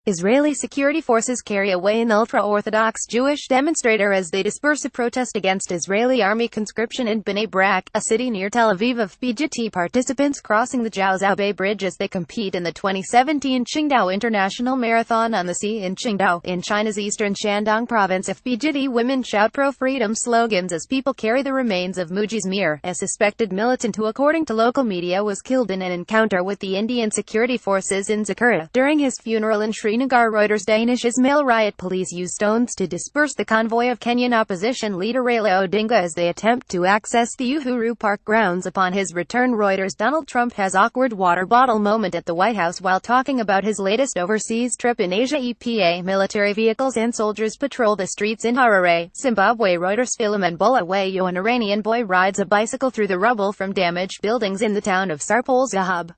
Israeli security forces carry away an ultra-Orthodox Jewish demonstrator as they disperse a protest against Israeli army conscription in Bnei Brak, a city near Tel Aviv AFPGetty participants crossing the Jiaozhou Bay Bridge as they compete in the 2017 Qingdao International Marathon on the sea in Qingdao, in China's eastern Shandong province. AFPGetty women shout pro-freedom slogans as people carry the remains of Mugees Mir, a suspected militant who, according to local media, was killed in an encounter with the Indian security forces in Zakurta. During his funeral in Srinagar, Reuters Danish Ismail riot police used stones to disperse the convoy of Kenyan opposition leader Raila Odinga as they attempt to access the Uhuru Park grounds upon his return. Reuters Donald Trump has awkward water bottle moment at the White House while talking about his latest overseas trip in Asia. EPA military vehicles and soldiers patrol the streets in Harare, Zimbabwe. Reuters Philemon Bulawayo, an Iranian boy, rides a bicycle through the rubble from damaged buildings in the town of Sarpol Zahab.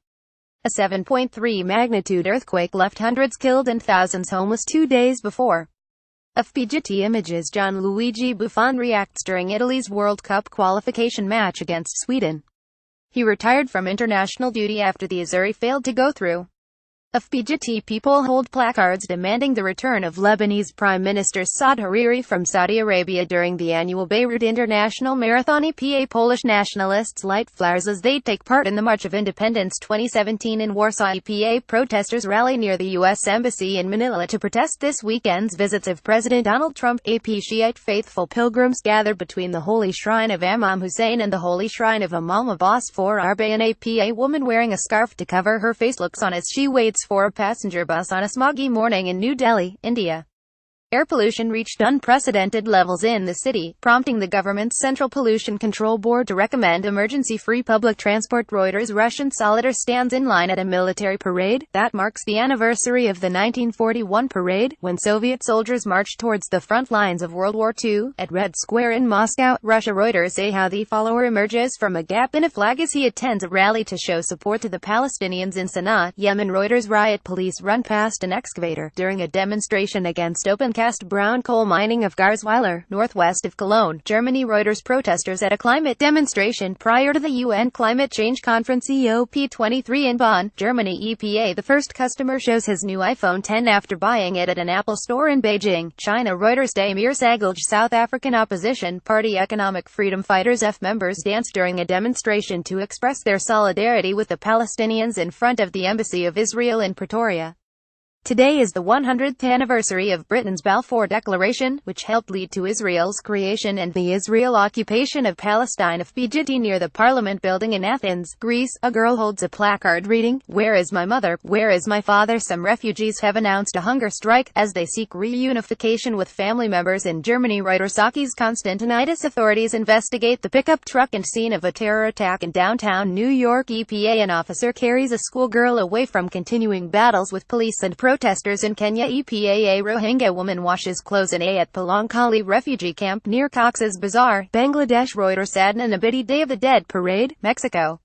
A 7.3 magnitude earthquake left hundreds killed and thousands homeless 2 days before. AFPGetty images. Gianluigi Buffon reacts during Italy's World Cup qualification match against Sweden. He retired from international duty after the Azzurri failed to go through. AFPGetty people hold placards demanding the return of Lebanese Prime Minister Saad Hariri from Saudi Arabia during the annual Beirut International Marathon. EPA Polish nationalists light flares as they take part in the March of Independence 2017 in Warsaw. EPA protesters rally near the U.S. Embassy in Manila to protest this weekend's visits of President Donald Trump. AP Shiite faithful pilgrims gathered between the Holy Shrine of Imam Hussein and the Holy Shrine of Imam Abbas for Arba. An APA woman wearing a scarf to cover her face looks on as she waits for a passenger bus on a smoggy morning in New Delhi, India. Air pollution reached unprecedented levels in the city, prompting the government's Central Pollution Control Board to recommend emergency-free public transport. Reuters Russian soldier stands in line at a military parade that marks the anniversary of the 1941 parade, when Soviet soldiers marched towards the front lines of World War II, at Red Square in Moscow, Russia. Reuters say how the follower emerges from a gap in a flag as he attends a rally to show support to the Palestinians in Sana'a, Yemen. Reuters riot police run past an excavator during a demonstration against open-cast brown coal mining of Garzweiler, northwest of Cologne, Germany. Reuters protesters at a climate demonstration prior to the UN Climate Change Conference COP23 in Bonn, Germany. EPA the first customer shows his new iPhone 10 after buying it at an Apple store in Beijing, China. Reuters Damir Sagalj, South African opposition party economic freedom fighters F members danced during a demonstration to express their solidarity with the Palestinians in front of the Embassy of Israel in Pretoria. Today is the 100th anniversary of Britain's Balfour Declaration, which helped lead to Israel's creation and the Israel occupation of Palestine. AFPGetty near the Parliament building in Athens, Greece, a girl holds a placard reading, "Where is my mother? Where is my father?" Some refugees have announced a hunger strike as they seek reunification with family members in Germany. Reuters Sakis Constantinitis authorities investigate the pickup truck and scene of a terror attack in downtown New York. EPA an officer carries a schoolgirl away from continuing battles with police and protesters in Kenya. EPA a Rohingya woman washes clothes in at Palankali refugee camp near Cox's Bazar, Bangladesh. Reuters Sadhana Nabiti Day of the Dead parade, Mexico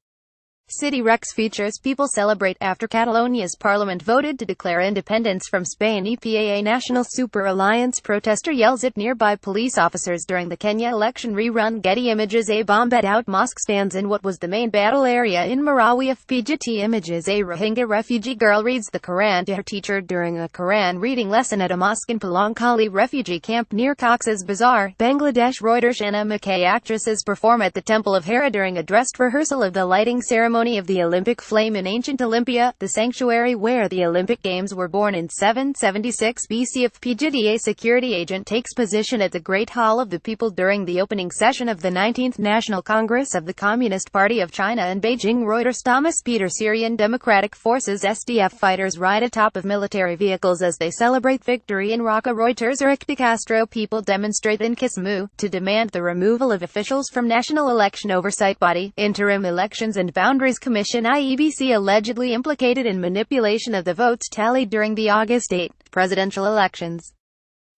City. Rex features people celebrate after Catalonia's parliament voted to declare independence from Spain. EPA a National Super Alliance protester yells at nearby police officers during the Kenya election rerun. Getty images. A bombed-out mosque stands in what was the main battle area in Marawi. AFPGetty images. A Rohingya refugee girl reads the Quran to her teacher during a Quran reading lesson at a mosque in Palankali refugee camp near Cox's Bazar, Bangladesh. Reuters Anna McKay actresses perform at the Temple of Hera during a dress rehearsal of the lighting ceremony of the Olympic flame in ancient Olympia, the sanctuary where the Olympic Games were born in 776 BC. AFPGetty a security agent takes position at the Great Hall of the People during the opening session of the 19th National Congress of the Communist Party of China in Beijing. Reuters Thomas Peter Syrian Democratic Forces SDF fighters ride atop of military vehicles as they celebrate victory in Raqqa. Reuters Eric de Castro people demonstrate in Kisumu to demand the removal of officials from National Election Oversight Body, Interim Elections and Boundaries Commission IEBC allegedly implicated in manipulation of the votes tallied during the August 8 presidential elections.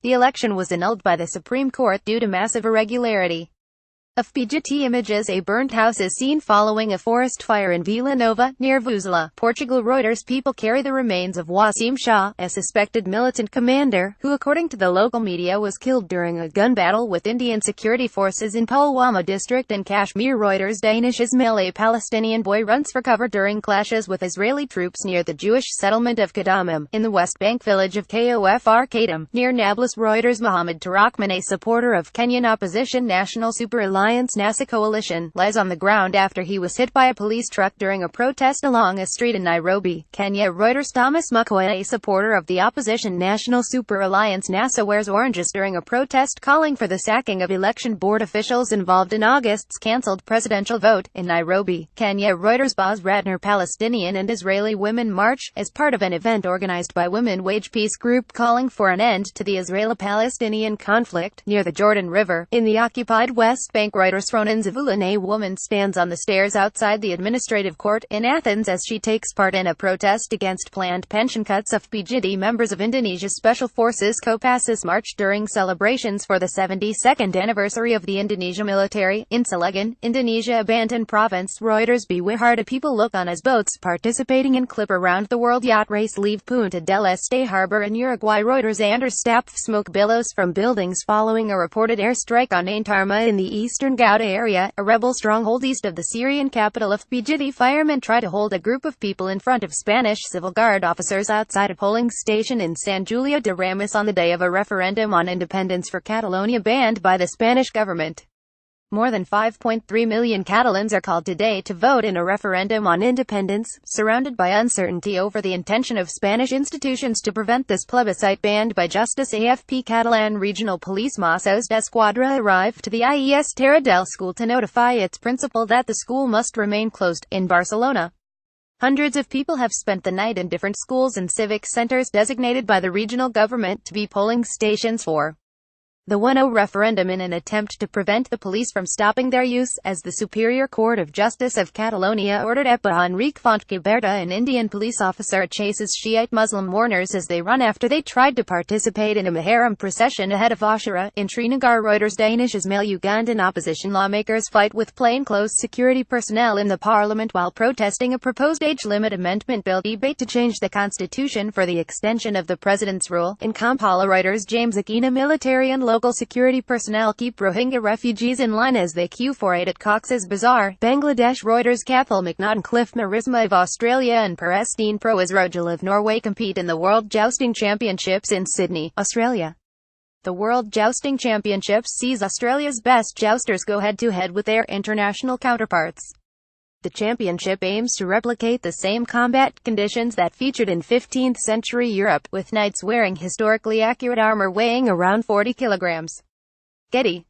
The election was annulled by the Supreme Court due to massive irregularity. AFPGetty images. A burnt house is seen following a forest fire in Vila Nova, near Vuzela, Portugal. Reuters. People carry the remains of Wasim Shah, a suspected militant commander, who according to the local media was killed during a gun battle with Indian security forces in Pulwama district in Kashmir. Reuters. Danish Ismail. A Palestinian boy runs for cover during clashes with Israeli troops near the Jewish settlement of Qadamim, in the West Bank village of Kofr near Nablus. Reuters. Mohammed Tarakman, a supporter of Kenyan opposition National Super Alliance NASA coalition, lies on the ground after he was hit by a police truck during a protest along a street in Nairobi, Kenya. Reuters. Thomas Mukoya, a supporter of the opposition National Super Alliance NASA, wears oranges during a protest calling for the sacking of election board officials involved in August's cancelled presidential vote in Nairobi, Kenya. Reuters. Boz Ratner. Palestinian and Israeli women march, as part of an event organized by Women Wage Peace Group calling for an end to the Israeli-Palestinian conflict, near the Jordan River, in the occupied West Bank. Reuters. Ronan Zavulin. A woman stands on the stairs outside the administrative court in Athens as she takes part in a protest against planned pension cuts. AFPGetty members of Indonesia's Special Forces Kopassus marched during celebrations for the 72nd anniversary of the Indonesia military, in Cilegon, Indonesia abandoned province. Reuters. Beware how do people look on as boats participating in Clipper round the world yacht race leave Punta del Este harbor in Uruguay. Reuters. Anders Stapp. Smoke billows from buildings following a reported airstrike on Ain Tarma in the eastern Ghouta area, a rebel stronghold east of the Syrian capital. AFPGetty firemen try to hold a group of people in front of Spanish Civil Guard officers outside a polling station in San Julián de Ramis on the day of a referendum on independence for Catalonia banned by the Spanish government. More than 5.3 million Catalans are called today to vote in a referendum on independence, surrounded by uncertainty over the intention of Spanish institutions to prevent this plebiscite banned by justice. AFP Catalan Regional Police Mossos d'Esquadra arrived to the IES Terra del School to notify its principal that the school must remain closed, in Barcelona. Hundreds of people have spent the night in different schools and civic centers designated by the regional government to be polling stations for the 1-0 referendum in an attempt to prevent the police from stopping their use, as the Superior Court of Justice of Catalonia ordered. EPA. Enrique Fontcaberta, an Indian police officer, chases Shiite Muslim mourners as they run after they tried to participate in a Muharram procession ahead of Ashura, in Srinagar. Reuters. Danish Ismail. Ugandan opposition lawmakers fight with plainclothes security personnel in the parliament while protesting a proposed age limit amendment bill. Debate to change the constitution for the extension of the president's rule, in Kampala. Reuters. James Akina. Military and local security personnel keep Rohingya refugees in line as they queue for aid at Cox's Bazar, Bangladesh. Reuters. Cathal McNaughton. Cliff Marisma of Australia and Perestine Pro Rogel of Norway compete in the World Jousting Championships in Sydney, Australia. The World Jousting Championships sees Australia's best jousters go head-to-head with their international counterparts. The championship aims to replicate the same combat conditions that featured in 15th-century Europe, with knights wearing historically accurate armor weighing around 40 kilograms. Getty.